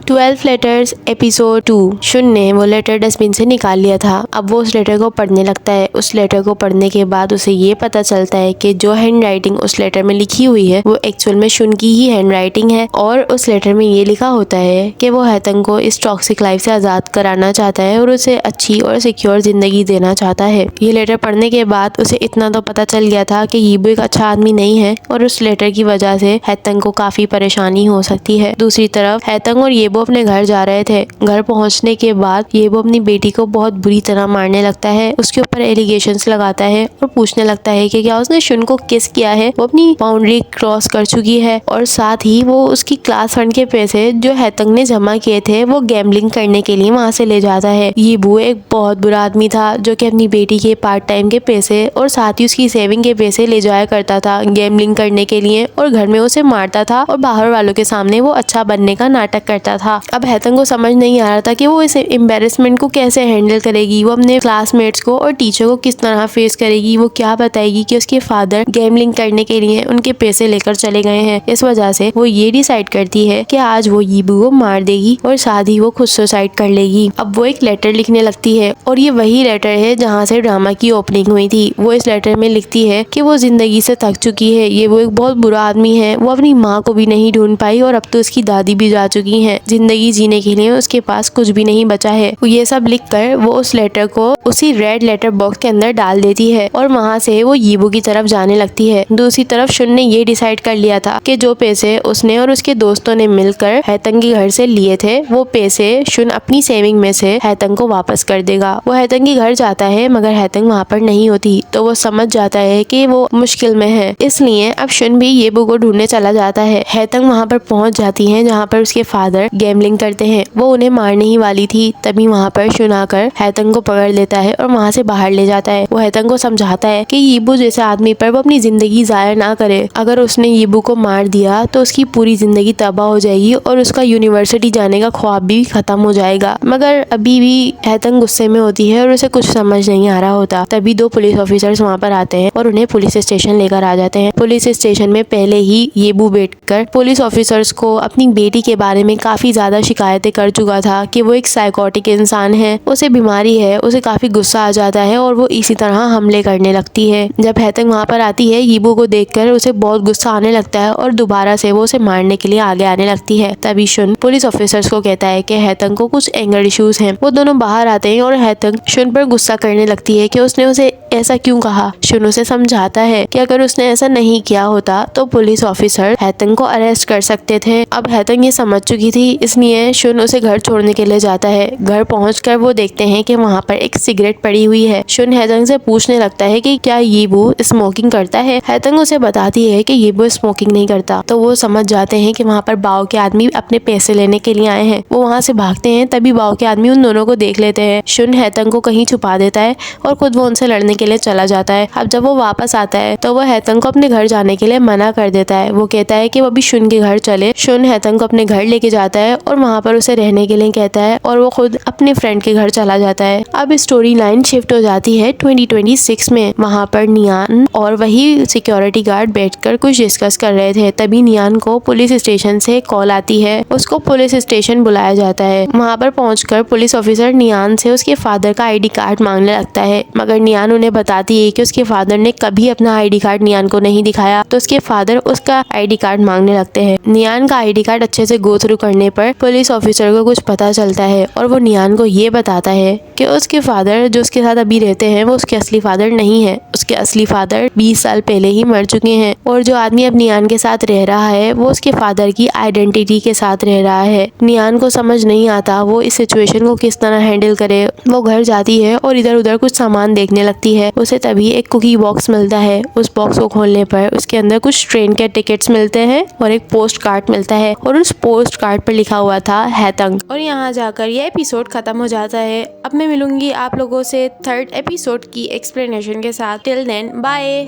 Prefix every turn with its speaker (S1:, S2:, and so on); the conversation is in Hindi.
S1: 12 लेटर्स एपिसोड 2। शुन ने वो लेटर डस्टबिन से निकाल लिया था। अब वो उस लेटर को पढ़ने लगता है। उस लेटर को पढ़ने के बाद उसे ये पता चलता है कि जो हैंड राइटिंग उस लेटर में लिखी हुई है वो एक्चुअल में शुन की ही हैंड राइटिंग है। और उस लेटर में ये लिखा होता है कि वो हैतंग को इस टॉक्सिक लाइफ से आजाद कराना चाहता है और उसे अच्छी और सिक्योर जिंदगी देना चाहता है। ये लेटर पढ़ने के बाद उसे इतना तो पता चल गया था कि यीबू एक अच्छा आदमी नहीं है और उस लेटर की वजह से हैतंग को काफी परेशानी हो सकती है। दूसरी तरफ हैतंग और येबो अपने घर जा रहे थे। घर पहुंचने के बाद येबो अपनी बेटी को बहुत बुरी तरह मारने लगता है, उसके ऊपर एलिगेशंस लगाता है और पूछने लगता है कि क्या उसने शुन को किस किया है। वो अपनी बाउंड्री क्रॉस कर चुकी है और साथ ही वो उसकी क्लास फंड के पैसे जो हैतंग ने जमा किए थे वो गैम्बलिंग करने के लिए वहाँ से ले जाता है। येबो एक बहुत बुरा आदमी था जो कि अपनी बेटी के पार्ट टाइम के पैसे और साथ ही उसकी सेविंग के पैसे ले जाया करता था गैम्बलिंग करने के लिए और घर में उसे मारता था और बाहर वालों के सामने वो अच्छा बनने का नाटक करता था। अब हैतंग को समझ नहीं आ रहा था कि वो इस एम्बेरसमेंट को कैसे हैंडल करेगी, वो अपने क्लासमेट्स को और टीचर को किस तरह फेस करेगी। वो क्या बताएगी कि उसके फादर गैम्बलिंग करने के लिए उनके पैसे लेकर चले गए हैं। इस वजह से वो ये डिसाइड करती है कि आज वो यीबू को मार देगी और साथ ही वो खुद सुसाइड कर लेगी। अब वो एक लेटर लिखने लगती है और ये वही लेटर है जहाँ से ड्रामा की ओपनिंग हुई थी। वो इस लेटर में लिखती है कि वो जिंदगी से थक चुकी है, ये वो एक बहुत बुरा आदमी है, वो अपनी माँ को भी नहीं ढूंढ पाई और अब तो उसकी दादी भी जा चुकी है, जिंदगी जीने के लिए उसके पास कुछ भी नहीं बचा है। ये सब लिखकर वो उस लेटर को उसी रेड लेटर बॉक्स के अंदर डाल देती है और वहाँ से वो यीबू की तरफ जाने लगती है। दूसरी तरफ शुन ने ये डिसाइड कर लिया था कि जो पैसे उसने और उसके दोस्तों ने मिलकर हैतंग के घर से लिए थे वो पैसे शुन अपनी सेविंग में से हैतंग को वापस कर देगा। वो हैतंग के घर जाता है मगर हैतंग वहाँ पर नहीं होती तो वो समझ जाता है कि वो मुश्किल में है, इसलिए अब शुन भी येबू को ढूंढने चला जाता है। हैतंग वहाँ पर पहुँच जाती है जहाँ पर उसके फादर गैम्बलिंग करते हैं। वो उन्हें मारने ही वाली थी तभी वहाँ पर शुन आकर हैतंग को पकड़ लेता है और वहाँ से बाहर ले जाता है। वो हैतंग को समझाता है कि यीबू जैसे आदमी पर वो अपनी जिंदगी जाया ना करे। अगर उसने यीबू को मार दिया तो उसकी पूरी जिंदगी तबाह हो जाएगी और उसका यूनिवर्सिटी जाने का ख्वाब भी खत्म हो जाएगा। मगर अभी भी हैतंग गुस्से में होती है और उसे कुछ समझ नहीं आ रहा होता। तभी 2 पुलिस ऑफिसर्स वहाँ पर आते हैं और उन्हें पुलिस स्टेशन लेकर आ जाते हैं। पुलिस स्टेशन में पहले ही येबू बैठकर पुलिस ऑफिसर्स को अपनी बेटी के बारे में काफी ज्यादा शिकायतें कर चुका था कि वो एक साइकोटिक इंसान है, उसे बीमारी है। उसे काफी गुस्सा आ जाता है और वो इसी तरह हमले करने लगती है। जब हैतंग वहाँ पर आती है यीबू को देखकर उसे बहुत गुस्सा आने लगता है और दोबारा से वो उसे मारने के लिए आगे आने लगती है। तभी शुन पुलिस ऑफिसर्स को कहता है कि हैतंग को कुछ एंगर इश्यूज हैं। वो दोनों बाहर आते हैं और हैतंग शुन पर गुस्सा करने लगती है कि उसने उसे ऐसा क्यों कहा। शुन उसे समझाता है कि अगर उसने ऐसा नहीं किया होता तो पुलिस ऑफिसर हैतंग को अरेस्ट कर सकते थे। अब हैतंग ये समझ चुकी थी इसलिए शुन उसे घर छोड़ने के लिए जाता है। घर पहुंचकर वो देखते हैं कि वहाँ पर एक सिगरेट पड़ी हुई है। शुन हैतंग से पूछने लगता है कि क्या यीबू स्मोकिंग करता है। हैतंग उसे बताती है कि यीबू स्मोकिंग नहीं करता। तो वो समझ जाते हैं कि वहाँ पर बाव के आदमी अपने पैसे लेने के लिए आए हैं। वो वहाँ से भागते हैं तभी बाव के आदमी उन दोनों को देख लेते हैं। शुन हैतंग को कहीं छुपा देता है और खुद वो उनसे लड़ने के लिए चला जाता है। अब जब वो वापस आता है तो वो हैतंग को अपने घर जाने के लिए मना कर देता है। वो कहता है कि वो अभी शुन के घर चले। शुन हैतंग को अपने घर लेके जाता है और वहाँ पर उसे रहने के लिए कहता है और वो खुद अपने फ्रेंड के घर चला जाता है। अब स्टोरी लाइन शिफ्ट हो जाती है 2026 में। वहाँ पर नियान और वही सिक्योरिटी गार्ड बैठकर कुछ डिस्कस कर रहे थे। तभी नियान को पुलिस स्टेशन से कॉल आती है। उसको पुलिस स्टेशन बुलाया जाता है। वहाँ पर पहुंचकर पुलिस ऑफिसर नियान से उसके फादर का आईडी कार्ड मांगने लगता है मगर नियान उन्हें बताती है कि उसके फादर ने कभी अपना आईडी कार्ड नियान को नहीं दिखाया। तो उसके फादर उसका आईडी कार्ड मांगने लगते हैं। नियान का आईडी कार्ड अच्छे से गो थ्रू करने पर पुलिस ऑफिसर को कुछ पता चलता है और वो नियान को ये बताता है कि उसके फादर जो उसके साथ अभी रहते हैं वो उसके असली फादर नहीं है। उसके असली फादर 20 साल पहले ही मर चुके हैं और जो आदमी अब नियान के साथ रह रहा है वो उसके फादर की आइडेंटिटी के साथ रह रहा है। नियान को समझ नहीं आता वो इस सिचुएशन को किस तरह हैंडल करे। वो घर जाती है और इधर उधर कुछ सामान देखने लगती है। उसे तभी एक कुकी बॉक्स मिलता है। उस बॉक्स को खोलने पर उसके अंदर कुछ ट्रेन के टिकट्स मिलते हैं और एक पोस्ट कार्ड मिलता है और उस पोस्ट कार्ड पर लिखा हुआ था हैतंग। और यहाँ जाकर यह एपिसोड खत्म हो जाता है। अब मैं मिलूंगी आप लोगों से 3rd एपिसोड की एक्सप्लेनेशन के साथ। Till then bye.